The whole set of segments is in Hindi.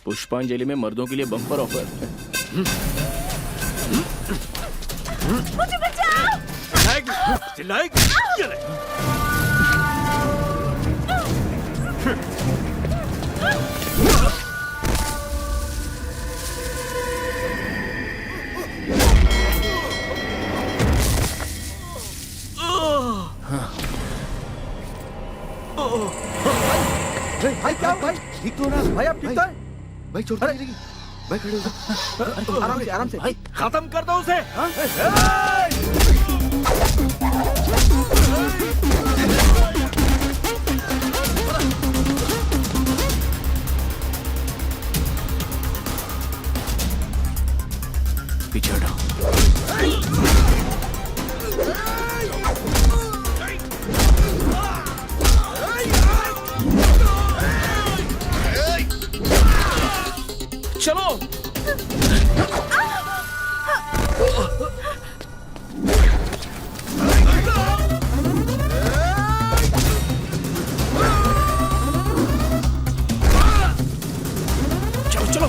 पुष्पांजलि में मर्दों के लिए बम्पर ऑफर। मुझे बचाओ! चिल्लाएगी? भाई क्या भाई? ठीक तो ना भाई, आप ठीक तो है? भाई छोड़ दे भाई, खड़े हो जा। आराम से भाई खत्म कर दो उसे। पीछे हटाओ। चलो। चलो चलो।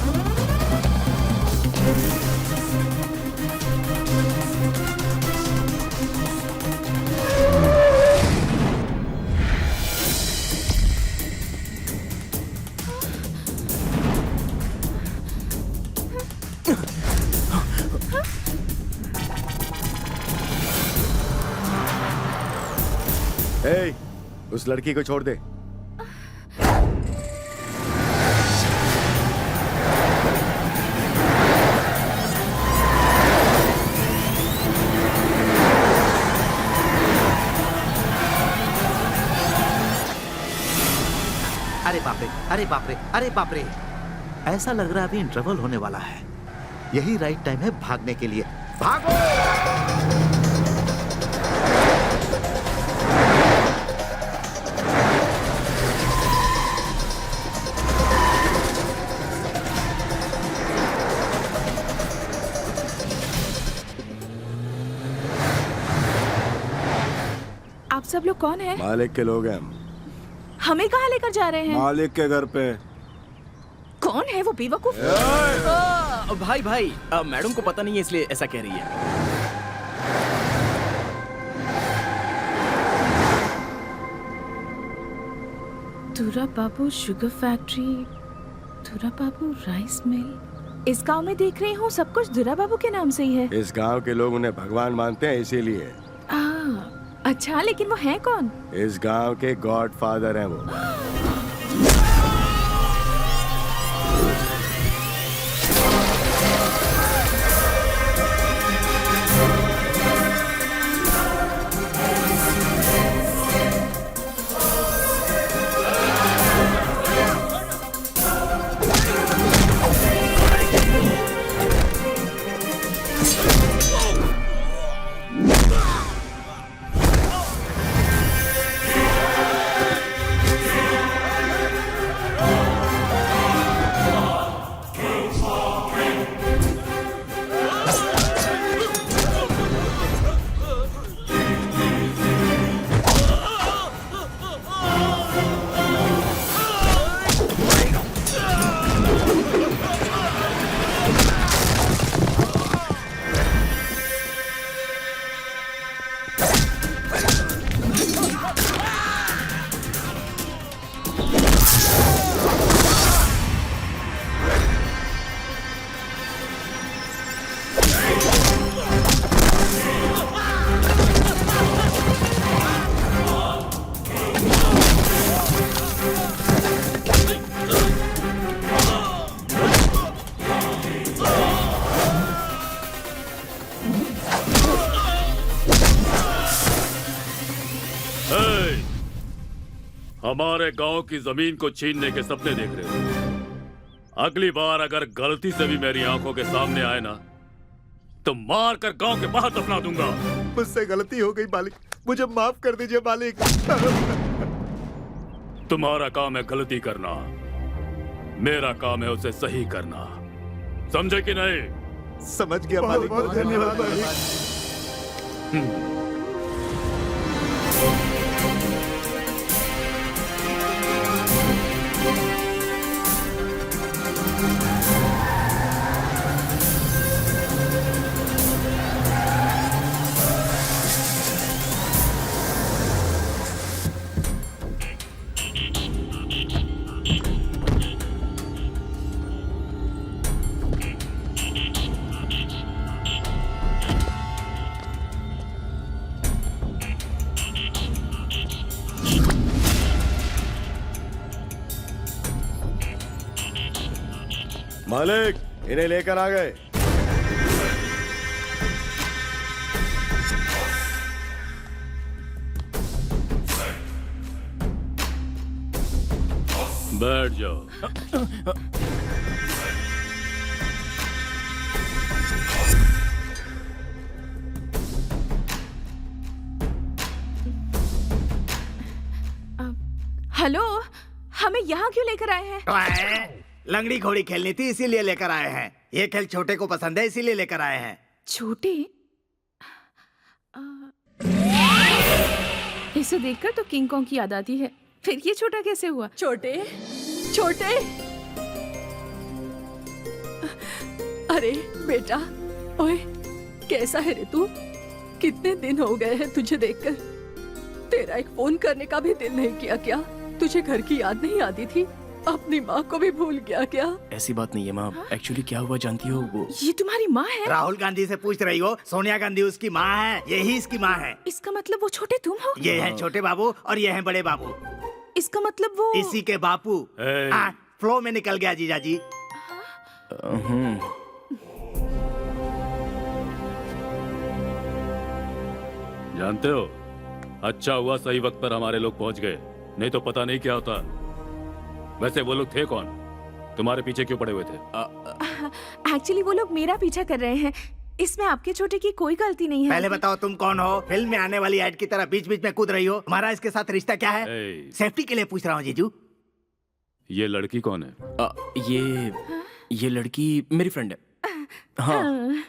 ए, उस लड़की को छोड़ दे। अरे बाप रे, अरे बाप रे, अरे बाप रे! ऐसा लग रहा है अभी इंटरवल होने वाला है। यही राइट टाइम है भागने के लिए। भागो! आप सब लोग कौन हैं? मालिक के लोग हैं हम। हमें कहाँ लेकर जा रहे हैं? मालिक के घर पे। कौन है वो बेवकूफ? भाई भाई, मैडम को पता नहीं है इसलिए ऐसा कह रही है। धुरा बाबू शुगर फैक्ट्री, धुरा बाबू राइस मिल। इस गांव में देख रही हूँ सब कुछ धुरा बाबू के नाम से ही है। इस गांव के लोग उन्हें भगवान मानते हैं, इसीलिए। अच्छा, लेकिन वो है कौन? इस गांव के गॉड फादर हैं वो। हमारे गांव की जमीन को छीनने के सपने देख रहे हो। अगली बार अगर गलती से भी मेरी आंखों के सामने आए ना, तो मार कर गांव के बाहर दफना दूंगा। मुझसे गलती हो गई मालिक, मुझे माफ कर दीजिए मालिक। तुम्हारा काम है गलती करना, मेरा काम है उसे सही करना। समझे कि नहीं? समझ गया मालिक, बहुत धन्यवाद मालिक। मालिक इन्हें लेकर आ गए। बैठ जाओ। हेलो, हमें यहाँ क्यों लेकर आए हैं? लंगड़ी घोड़ी खेलनी थी इसीलिए लेकर आए हैं। ये खेल छोटे को पसंद है इसीलिए लेकर आए हैं। छोटे? इसे देखकर तो किंग कॉन्ग की याद आती है, फिर ये छोटा कैसे हुआ? छोटे छोटे, अरे बेटा, ओए कैसा है रे तू? कितने दिन हो गए हैं तुझे देखकर। तेरा एक फोन करने का भी दिल नहीं किया क्या? तुझे घर की याद नहीं आती थी? अपनी माँ को भी भूल गया क्या? ऐसी बात नहीं है माँ। एक्चुअली क्या हुआ जानती हो? वो ये तुम्हारी माँ है? राहुल गांधी से पूछ रही हो? सोनिया गांधी उसकी माँ है, यही इसकी माँ है। इसका मतलब वो छोटे तुम हो? ये है छोटे बाबू और ये है बड़े बाबू। इसका मतलब वो इसी के बापू। फ्लो में निकल गया जीजा जी। जानते हो, अच्छा हुआ सही वक्त पर हमारे लोग पहुंच गए, नहीं तो पता नहीं क्या होता। वैसे वो लोग थे कौन? तुम्हारे पीछे क्यों पड़े हुए थे? एक्चुअली वो लोग मेरा पीछा कर रहे हैं। इसमें आपके छोटे की कोई गलती नहीं है। पहले बताओ तुम कौन हो? फिल्म में आने वाली एड की तरह बीच बीच में कूद रही हो। हमारा इसके साथ रिश्ता क्या है? सेफ्टी के लिए पूछ रहा हूँ जीजू। ये लड़की कौन है? ये लड़की मेरी फ्रेंड है। हाँ।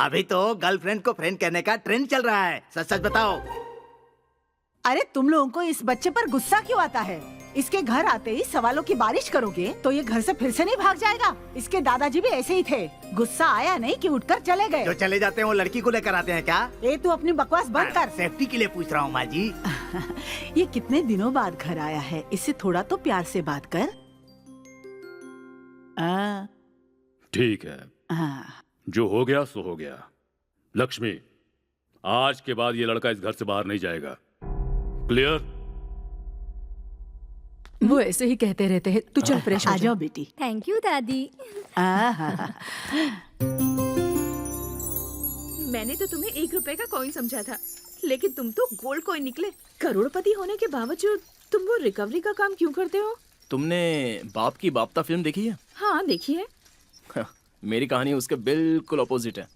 अभी तो गर्लफ्रेंड को फ्रेंड कहने का ट्रेंड चल रहा है। सच सच बताओ। अरे तुम लोगों को इस बच्चे पर गुस्सा क्यों आता है? इसके घर आते ही सवालों की बारिश करोगे तो ये घर से फिर से नहीं भाग जाएगा। इसके दादाजी भी ऐसे ही थे, गुस्सा आया नहीं कि उठकर चले गए। जो चले जाते हैं वो लड़की को लेकर आते हैं क्या? ए तू अपनी बकवास बंद कर। सेफ्टी के लिए पूछ रहा हूँ माँ जी। ये कितने दिनों बाद घर आया है, इससे थोड़ा तो प्यार से बात कर। ठीक है, जो हो गया सो हो गया। लक्ष्मी, आज के बाद ये लड़का इस घर से बाहर नहीं जाएगा। क्लियर? वो ऐसे ही कहते रहते हैं। तू चल फ्रेश हो आ जाओ बेटी। थैंक यू दादी। मैंने तो तुम्हें 1 रुपए का कॉइन समझा था, लेकिन तुम तो गोल्ड कॉइन निकले। करोड़पति होने के बावजूद तुम वो रिकवरी का काम क्यों करते हो? तुमने बाप की बापता फिल्म देखी है? हाँ देखी है। मेरी कहानी उसके बिल्कुल ऑपोजिट है।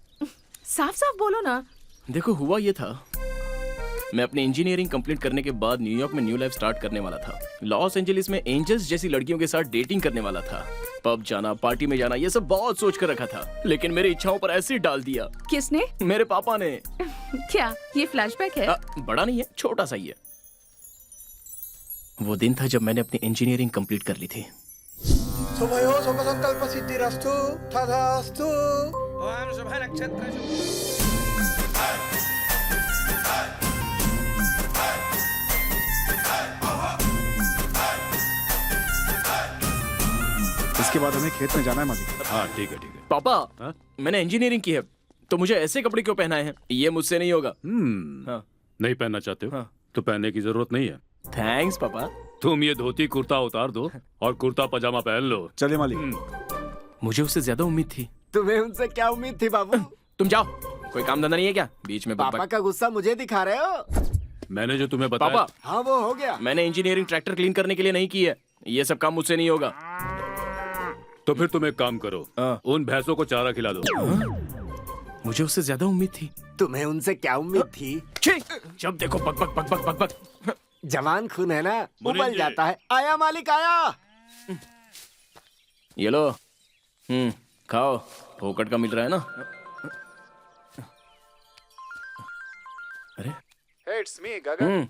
साफ साफ बोलो ना। देखो हुआ ये था, मैं अपनी इंजीनियरिंग कंप्लीट करने के बाद न्यूयॉर्क में न्यू लाइफ स्टार्ट करने वाला था। लॉस एंजलिस में एंजल्स जैसी लड़कियों के साथ डेटिंग करने वाला था। पब जाना, पार्टी में जाना, ये सब बहुत सोच कर रखा था, लेकिन मेरी इच्छाओं पर एसिड डाल दिया। किसने? मेरे पापा ने। क्या ये फ्लैशबैक है? बड़ा नहीं है, छोटा सा ही है। वो दिन था जब मैंने अपनी इंजीनियरिंग कंप्लीट कर ली थी। शुभयो शुभ संकल्प सिद्धिरस्तु तथास्तु। ओम शुभ नक्षत्र। इसके बाद हमें खेत में जाना है माजी। हाँ ठीक है ठीक है। पापा, हाँ? मैंने इंजीनियरिंग की है, तो मुझे ऐसे कपड़े क्यों पहनाए हैं? ये मुझसे नहीं होगा। हाँ। नहीं पहनना चाहते हो? हाँ। तो पहनने की जरूरत नहीं है। थैंक्स पापा। तुम ये धोती कुर्ता उतार दो और कुर्ता पजामा पहन लो। चलिए मालिक। मुझे उससे ज्यादा उम्मीद थी। तुम्हें उनसे क्या उम्मीद थी बाबू? तुम जाओ, कोई काम धंधा नहीं है क्या? बीच में पापा का गुस्सा मुझे दिखा रहे हो? मैंने जो तुम्हें बताया। पापा, हाँ वो हो गया। मैंने इंजीनियरिंग ट्रैक्टर क्लीन करने के लिए नहीं की है। ये सब काम मुझसे नहीं होगा। तो फिर तुम एक काम करो, उन भैंसों को चारा खिला दो। मुझे उससे ज्यादा उम्मीद थी। तुम्हें उनसे क्या उम्मीद थी? जब देखो बक बक बक बक बक बक। जवान खून है ना, उबल जाता है। आया मालिक आया। ये लो, खाओ, फोकट का मिल रहा है ना। अरे इट्स मी गगन।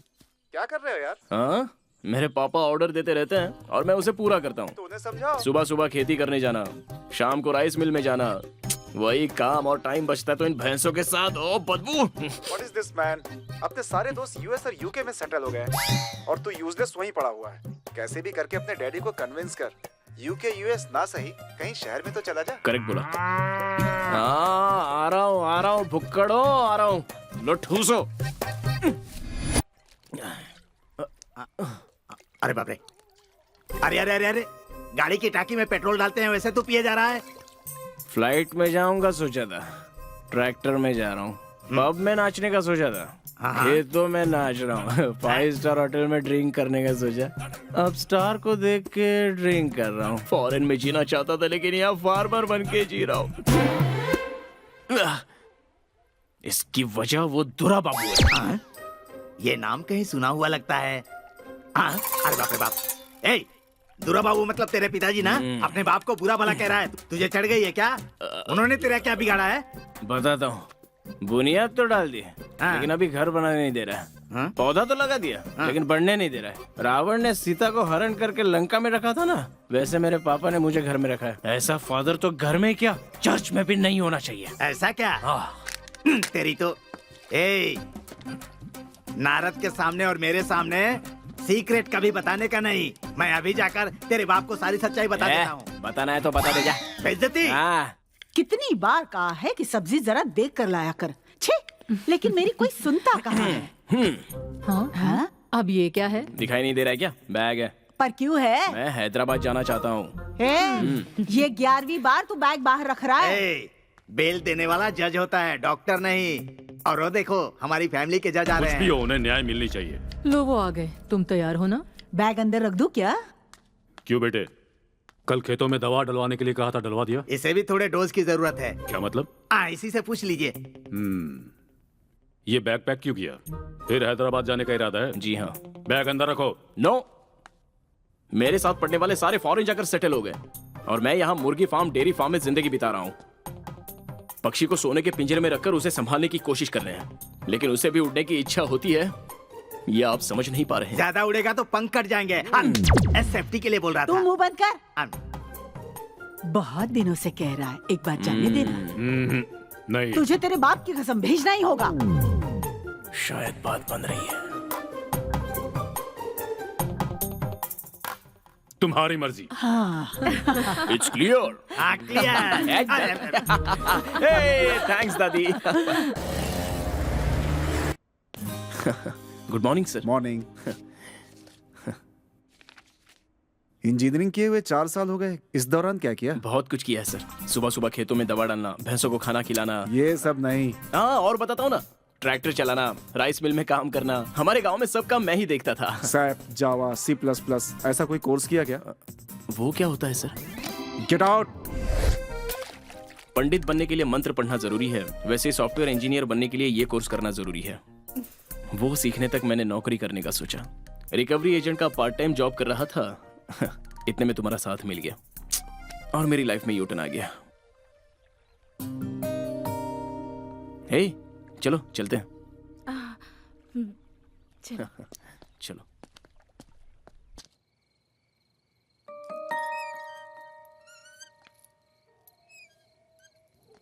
क्या कर रहे हो यार? हाँ, मेरे पापा ऑर्डर देते रहते हैं और मैं उसे पूरा करता हूँ। तूने समझाओ। सुबह सुबह खेती करने जाना, शाम को राइस मिल में जाना, वही काम और टाइम बचता है तो इन भैंसों के साथ। ओ बदबू। What is this man? अपने सारे दोस्त यूएस और यूके में सेटल हो गए और तू यूजलेस वहीं पड़ा हुआ है। कैसे भी करके अपने डैडी को कन्विंस कर, यूके यूएस ना सही कहीं शहर में तो चला जा। करेक्ट बोला। हाँ, आ रहा हूँ भुक्कड़ो, आ रहा हूँ। लो ठूसो। अरे बाप रे, अरे अरे अरे अरे, गाड़ी की टाकी में पेट्रोल डालते हैं वैसे तू पिए जा रहा है। फ्लाइट में जाऊंगा सोचा था, ट्रैक्टर में जा रहा हूँ। पब में नाचने का सोचा था, खेतों में नाच रहा हूँ। 5 स्टार होटल में ड्रिंक करने का सोचा, अब स्टार को देख के ड्रिंक कर रहा हूँ। फॉरेन में जीना चाहता था लेकिन यहाँ फार्मर बन के जी रहा हूँ। इसकी वजह वो दुरा बाबू है। ये नाम कहीं सुना हुआ लगता है। अरे बाप रे बाप। ए, दुरा बाबू मतलब तेरे पिताजी ना? अपने बाप को बुरा भला कह रहा है। तुझे चढ़ गई है क्या? उन्होंने तेरा क्या बिगाड़ा है? बताता हूँ। बुनियाद तो डाल दी लेकिन अभी घर बनाने नहीं दे रहा है। पौधा तो लगा दिया लेकिन बढ़ने नहीं दे रहा है। रावण ने सीता को हरण करके लंका में रखा था ना, वैसे मेरे पापा ने मुझे घर में रखा है। ऐसा फादर तो घर में क्या चर्च में भी नहीं होना चाहिए। ऐसा क्या? तेरी तो नारद के सामने और मेरे सामने सीक्रेट कभी बताने का नहीं। मैं अभी जाकर तेरे बाप को सारी सच्चाई बता देता हूँ। बताना है तो बता दे जा। बेइज्जती। कितनी बार कहा है कि सब्जी जरा देख कर लाया कर। छे, लेकिन मेरी कोई सुनता कहाँ है? हाँ? अब ये क्या है? दिखाई नहीं दे रहा है क्या? बैग है। पर क्यों है? मैं हैदराबाद जाना चाहता हूँ। ये 11वीं बार तू बैग बाहर रख रहा है। बेल देने वाला जज होता है, डॉक्टर नहीं। और वो देखो हमारी फैमिली के जज आ रहे कुछ भी हैं। हो, उन्हें न्याय मिलनी चाहिए। लो वो आ गए, तुम तैयार हो ना? बैग अंदर रख दूं क्या? क्यों बेटे, कल खेतों में दवा डलवाने के लिए कहा था, डलवा दिया? इसे भी थोड़े डोज की जरूरत है। क्या मतलब? इसी से पूछ लीजिए। ये बैग पैक क्यों किया? फिर हैदराबाद जाने का इरादा है? जी हाँ। बैग अंदर रखो। नो, मेरे साथ पढ़ने वाले सारे फॉरेन जाकर सेटल हो गए और मैं यहाँ मुर्गी फार्म, डेयरी फार्म में जिंदगी बिता रहा हूँ। पक्षी को सोने के पिंजरे में रखकर उसे संभालने की कोशिश कर रहे हैं, लेकिन उसे भी उड़ने की इच्छा होती है। ये आप समझ नहीं पा रहे हैं। ज्यादा उड़ेगा तो पंख कट जाएंगे। सेफ्टी के लिए बोल रहा तू था। मुंह बंद कर। बहुत दिनों से कह रहा है, एक बात जानने देना। नहीं। तुझे तेरे बाप की कसम भेजना ही होगा। शायद बात बन रही है। तुम्हारी मर्जी। हाँ। It's clear. थैंक्स दादी। Good morning sir. Morning. Engineering किए हुए 4 साल हो गए। इस दौरान क्या किया? बहुत कुछ किया है सर। सुबह सुबह खेतों में दवा डालना, भैंसों को खाना खिलाना। ये सब नहीं। हाँ, और बताता हूँ ना, ट्रैक्टर चलाना, राइस मिल में काम करना। हमारे गांव में सब काम मैं ही देखता था। सैप, जावा, C++, ऐसा कोई कोर्स किया क्या? वो क्या होता है सर? Get out. पंडित बनने के लिए मंत्र पढ़ना जरूरी है, वैसे सॉफ्टवेयर इंजीनियर बनने के लिए ये कोर्स करना जरूरी है। वो सीखने तक मैंने नौकरी करने का सोचा। रिकवरी एजेंट का पार्ट टाइम जॉब कर रहा था। इतने में तुम्हारा साथ मिल गया और मेरी लाइफ में यूटर्न आ गया। हे, चलो चलते हैं। चलो।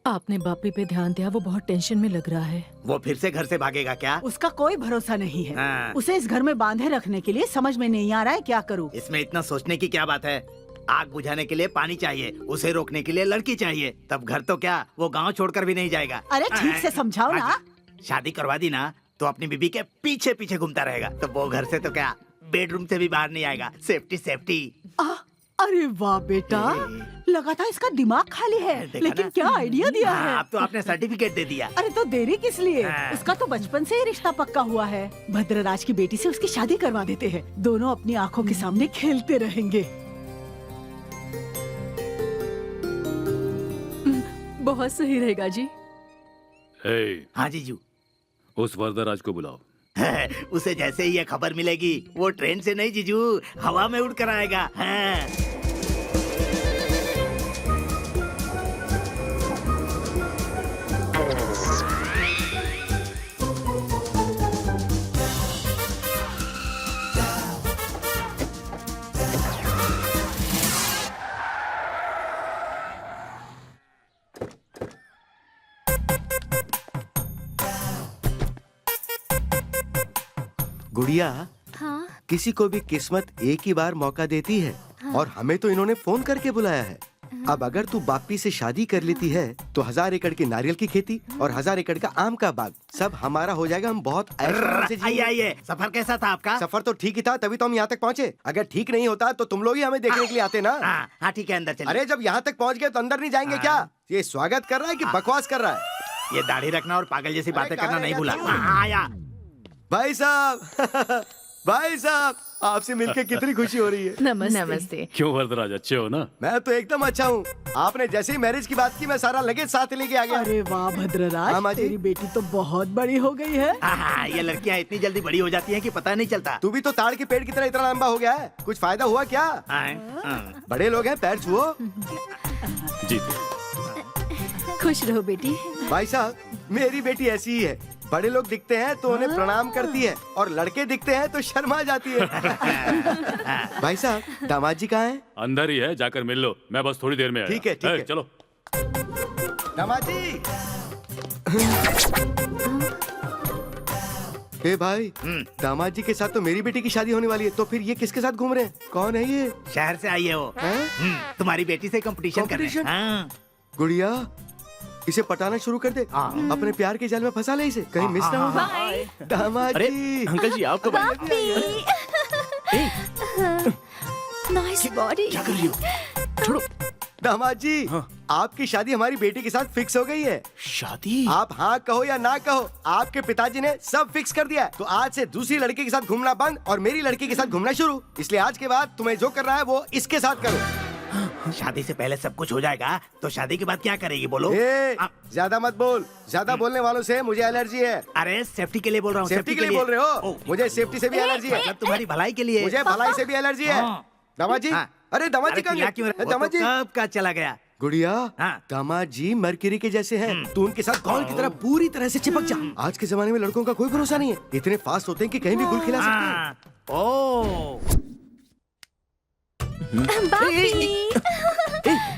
आपने बापी पे ध्यान दिया? वो बहुत टेंशन में लग रहा है। वो फिर से घर से भागेगा क्या? उसका कोई भरोसा नहीं है। हाँ। उसे इस घर में बांधे रखने के लिए समझ में नहीं आ रहा है क्या करूं। इसमें इतना सोचने की क्या बात है? आग बुझाने के लिए पानी चाहिए, उसे रोकने के लिए लड़की चाहिए, तब घर तो क्या वो गांव छोड़कर भी नहीं जाएगा। अरे ठीक से समझाओ ना। शादी करवा दी ना तो अपनी बीबी के पीछे पीछे घूमता रहेगा, तो वो घर से तो क्या बेडरूम से भी बाहर नहीं आएगा। Safety safety. अरे वाह बेटा, लगा था इसका दिमाग खाली है, लेकिन क्या आइडिया दिया है। अब तो आपने सर्टिफिकेट दे दिया। अरे तो देरी किस लिए? उसका तो बचपन से ही रिश्ता पक्का हुआ है। भद्रराज की बेटी से उसकी शादी करवा देते हैं, दोनों अपनी आंखों के सामने खेलते रहेंगे। बहुत सही रहेगा जी। हाँ जीजू। उस वरदराज को बुलाओ। उसे जैसे ही ये खबर मिलेगी वो ट्रेन से नहीं जीजू, हवा में उड़ कर आएगा। गुड़िया, हाँ? किसी को भी किस्मत एक ही बार मौका देती है, और हमें तो इन्होंने फोन करके बुलाया है। अब अगर तू बापी से शादी कर लेती है तो 1000 एकड़ की नारियल की खेती और 1000 एकड़ का आम का बाग सब हमारा हो जाएगा। हम बहुत ऐश आराम से आइए जिएंगे। आइए, सफर कैसा था आपका? सफर तो ठीक ही था, तभी तो हम यहाँ तक पहुँचे। अगर ठीक नहीं होता तो तुम लोग ही हमें देखने के लिए आते ना। हाँ हाँ ठीक है, अंदर चलिए। अरे जब यहाँ तक पहुँच गए तो अंदर नहीं जाएंगे क्या? ये स्वागत कर रहा है कि बकवास कर रहा है? ये दाढ़ी रखना और पागल जैसी बातें कहाँ करना रह नहीं गया भूला। तू? हाँ, आया। भाई साहब भाई साहब, आपसे मिलकर कितनी खुशी हो रही है। नमस्ते। क्यों वरदराज, अच्छे हो ना? मैं तो एकदम अच्छा हूँ। आपने जैसे ही मैरिज की बात की मैं सारा लगेज साथ लेके आ गया। अरे वाह हाँ, भद्रराज, माँ जी। तेरी बेटी तो बहुत बड़ी हो गई है। हाँ, ये लड़कियाँ इतनी जल्दी बड़ी हो जाती हैं कि पता नहीं चलता। तू भी तो ताड़ के पेड़ की तरह इतना लंबा हो गया है। कुछ फायदा हुआ क्या? हाँ। बड़े लोग हैं, पैर छुओ। जी खुश रहो बेटी। भाई साहब, मेरी बेटी ऐसी ही है। बड़े लोग दिखते हैं तो उन्हें प्रणाम करती है और लड़के दिखते हैं तो शर्मा जाती है। भाई साहब, दामाद जी कहाँ हैं? अंदर ही है, जाकर मिल लो। मैं बस थोड़ी देर में आया। ठीक है, ठीक है। चलो। दामाद जी। ए भाई, दामाद जी के साथ तो मेरी बेटी की शादी होने वाली है, तो फिर ये किसके साथ घूम रहे हैं? कौन है ये? शहर से आई है वो। हैं? तुम्हारी बेटी से कंपटीशन कर रहे हैं। Competition? हाँ। गुड़िया, इसे पटाना शुरू कर दे। अपने प्यार के जाल में फंसा ले इसे, कहीं मिस ना हो। दामाद अरे जी। अंकल जी, आप कब आए? Nice body. क्या कर रही हो? छोड़ो। दामाद जी, हाँ। आपकी शादी हमारी बेटी के साथ फिक्स हो गई है। शादी? आप हाँ कहो या ना कहो, आपके पिताजी ने सब फिक्स कर दिया है। तो आज से दूसरी लड़की के साथ घूमना बंद और मेरी लड़की के साथ घूमना शुरू। इसलिए आज के बाद तुम्हें जो करना है वो इसके साथ करो। शादी से पहले सब कुछ हो जाएगा तो शादी के बाद क्या करेगी बोलो? ज्यादा मत बोल। ज्यादा बोलने वालों से मुझे एलर्जी है। अरे सेफ्टी के लिए बोल रहा हूँ। सेफ्टी के लिए बोल रहे हो? मुझे सेफ्टी से भी एलर्जी है। मतलब तुम्हारी भलाई के लिए। मुझे भलाई से भी एलर्जी है। दामाद जी, अरे दामाद जी कहाँ गए? दामाद जी, कब का चला गया? गुड़िया, हाँ। दामाद जी मरकरी के जैसे हैं। तू उनके साथ कॉल की तरह पूरी तरह से चिपक जा। आज के जमाने में लड़कों का कोई भरोसा नहीं है। इतने फास्ट होते हैं कि कहीं भी गुल खिला सकते हैं। हाँ। ओ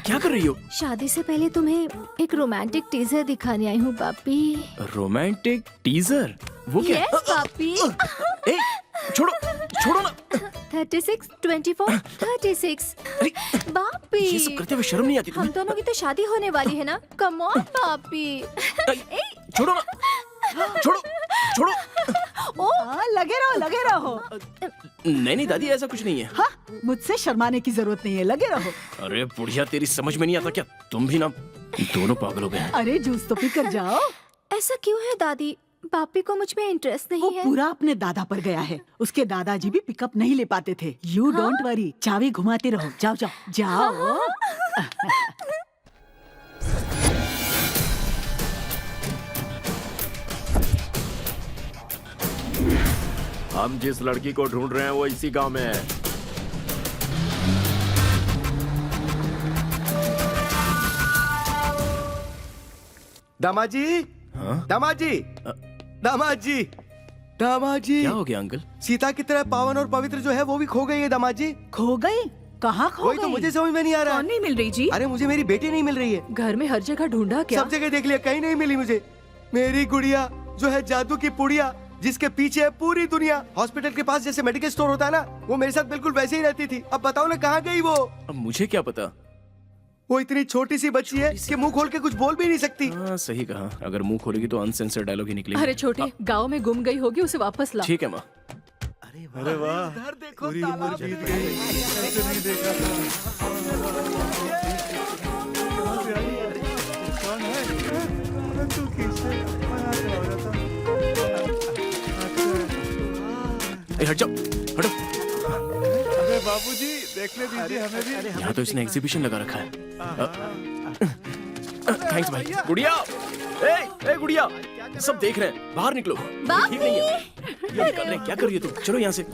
क्या कर रही हो? शादी से पहले तुम्हें एक रोमांटिक टीजर दिखाने आई हूँ पापी। Romantic teaser? वो क्या? यस पापी। ए, छोड़ो छोड़ो ना। 36, 24, 36। पापी, ये सब करते हुए शर्म नहीं आती हम तुम्हें? दोनों की तो शादी होने वाली है ना। कम ऑन पापी। छोड़ो ना, छोड़ो छोड़ो। लगे रहो लगे रहो। नहीं नहीं दादी, ऐसा कुछ नहीं है। हाँ, मुझसे शर्माने की जरूरत नहीं है, लगे रहो। अरे बुढ़िया, तेरी समझ में नहीं आता क्या? तुम भी ना दोनों पागल हो गए हैं। अरे जूस तो पी कर जाओ। ऐसा क्यों है दादी? पापी को मुझ में इंटरेस्ट वो नहीं है। पूरा अपने दादा पर गया है। उसके दादाजी भी पिकअप नहीं ले पाते थे। यू डोंट वरी, चाबी घुमाते रहो। जाओ जाओ जाओ। हम जिस लड़की को ढूंढ रहे हैं वो इसी गांव में है। दामाद जी, हाँ? दामाद जी, दामाद जी, दामाद जी। क्या हो गया अंकल? सीता की तरह पावन और पवित्र जो है वो भी खो गई है दामाद जी। खो गई? कहाँ खो वही तो गई? मुझे समझ में नहीं आ रहा। कौन नहीं मिल रही जी? अरे मुझे मेरी बेटी नहीं मिल रही है। घर में हर जगह ढूंढा क्या? सब जगह देख लिया, कहीं नहीं मिली मुझे। मेरी गुड़िया जो है जादू की पुड़िया, जिसके पीछे है पूरी दुनिया। हॉस्पिटल के पास जैसे मेडिकल स्टोर होता है ना, वो मेरे साथ बिल्कुल वैसे ही रहती थी। अब बताओ ना कहाँ गई वो? अब मुझे क्या पता? वो इतनी छोटी सी बच्ची है कि मुंह खोल के कुछ बोल भी नहीं सकती। हाँ सही कहा, अगर मुंह खोलेगी तो अनसेंसर डायलॉग ही निकलेगी। अरे छोटे, गांव में गुम गई होगी, उसे वापस ला। ठीक है माँ। अरे वाह, इधर देखो, तालाब जीत गई। ऐसे नहीं देखा ए, हट जाओ, हटो। अरे बाबूजी, देखने दीजिए हमें भी। यहाँ तो इसने एग्जीबिशन लगा रखा है। थैंक्स भाई। गुड़िया, ए गुड़िया, सब देख रहे हैं, बाहर निकलो। ठीक नहीं है। ये निकल रहे हैं, क्या कर रही है तुम? चलो यहाँ से।